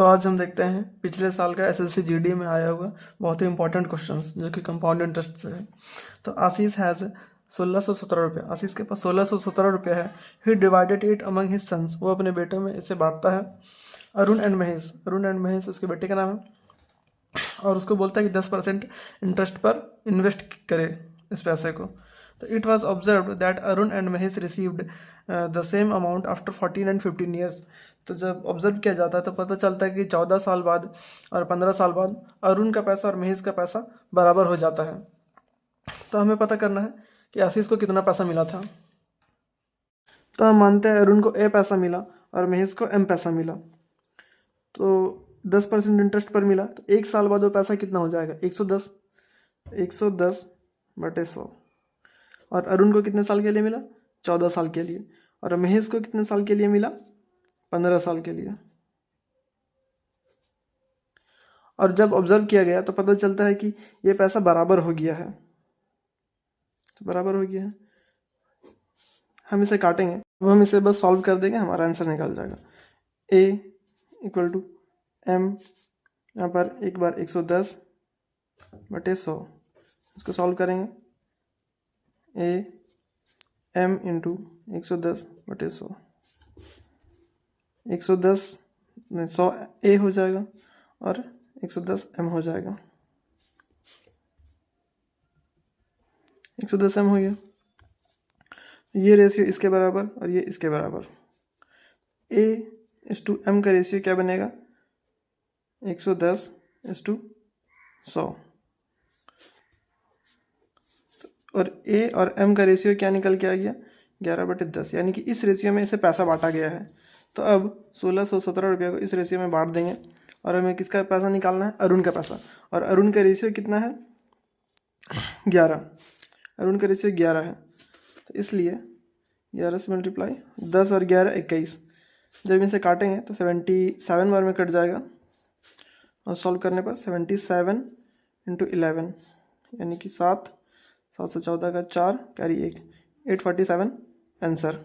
तो आज हम देखते हैं पिछले साल का एसएससी जीडी में आया हुआ बहुत ही इंपॉर्टेंट क्वेश्चंस जो कि कंपाउंड इंटरेस्ट से है। तो आशीष हैज़ 1617 रुपये, आशीष के पास 1617 रुपये है। He divided it among his sons, वो अपने बेटों में इसे बांटता है। अरुण एंड महेश उसके बेटे का नाम है और उसको बोलता है कि 10% इंटरेस्ट पर इन्वेस्ट करे इस पैसे को। तो it was observed that Arun and Mahesh received the same amount after 14 and 15 years. तो जब ऑब्जर्व किया जाता है तो पता चलता है कि 14 साल बाद और 15 साल बाद अरुण का पैसा और महेश का पैसा बराबर हो जाता है। तो हमें पता करना है कि आशीष को कितना पैसा मिला था। तो हम मानते हैं अरुण को ए पैसा मिला और महेश को एम पैसा मिला। तो 10% इंटरेस्ट पर मिला, तो एक साल बाद वो पैसा कितना हो जाएगा? 110/100। और अरुण को कितने साल के लिए मिला? 14 साल के लिए। और महेश को कितने साल के लिए मिला? 15 साल के लिए। और जब ऑब्जर्व किया गया तो पता चलता है कि ये पैसा बराबर हो गया है। बराबर हो गया है, हम इसे काटेंगे। अब हम इसे बस सॉल्व कर देंगे, हमारा आंसर निकल जाएगा। A = M, यहाँ पर एक बार 110/100, इसको सॉल्व करेंगे। A M × 110/100, 100 A हो जाएगा और 110 M हो जाएगा। 110 M हो गया। ये रेशियो इसके बराबर और ये इसके बराबर। A/M का रेशियो क्या बनेगा? 110/100। और A और M का रेशियो क्या निकल के आ गया? 11/10, यानी कि इस रेशियो में इसे पैसा बांटा गया है। तो अब 1617 रुपये को इस रेशियो में बांट देंगे और हमें किसका पैसा निकालना है? अरुण का पैसा। और अरुण का रेशियो कितना है? 11। अरुण का रेशियो 11 है, तो इसलिए 11 से मल्टीप्लाई 10 और 11 21। जब इसे काटेंगे तो 77 बार में कट जाएगा और सॉल्व करने पर 77 × 11 यानी कि 7, 714 का 4 कैरी 1, 847 आंसर।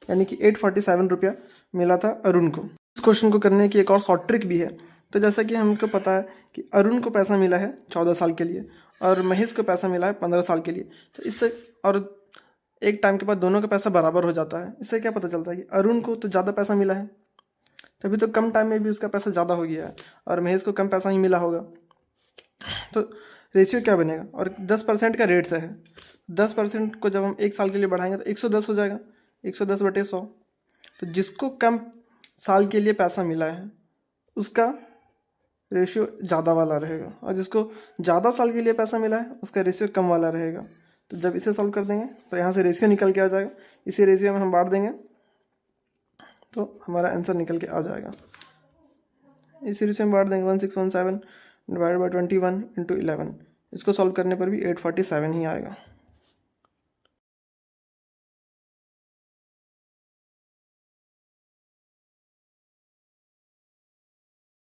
यानी कि 847 रुपया मिला था अरुण को। इस क्वेश्चन को करने की एक और शॉर्ट ट्रिक भी है। तो जैसा कि हमको पता है कि अरुण को पैसा मिला है 14 साल के लिए और महेश को पैसा मिला है 15 साल के लिए, तो इससे और एक टाइम के बाद दोनों का पैसा बराबर हो जाता है। इससे क्या पता चलता है कि अरुण को तो ज़्यादा पैसा मिला है, तभी तो कम टाइम में भी उसका पैसा ज़्यादा हो गया है, और महेश को कम पैसा ही मिला होगा। तो रेशियो क्या बनेगा? और 10% का रेट से है। 10% को जब हम एक साल के लिए बढ़ाएंगे तो 110 हो जाएगा, 110/100। तो जिसको कम साल के लिए पैसा मिला है उसका रेशियो ज़्यादा वाला रहेगा, और जिसको ज़्यादा साल के लिए पैसा मिला है उसका रेशियो कम वाला रहेगा। तो जब इसे सॉल्व कर देंगे तो यहाँ से रेशियो निकल के आ जाएगा, इसी रेशियो में हम बांट देंगे तो हमारा आंसर निकल के आ जाएगा। इसी रेशियो में बांट देंगे 1617 / 21 × 11। इसको सॉल्व करने पर भी 847 ही आएगा।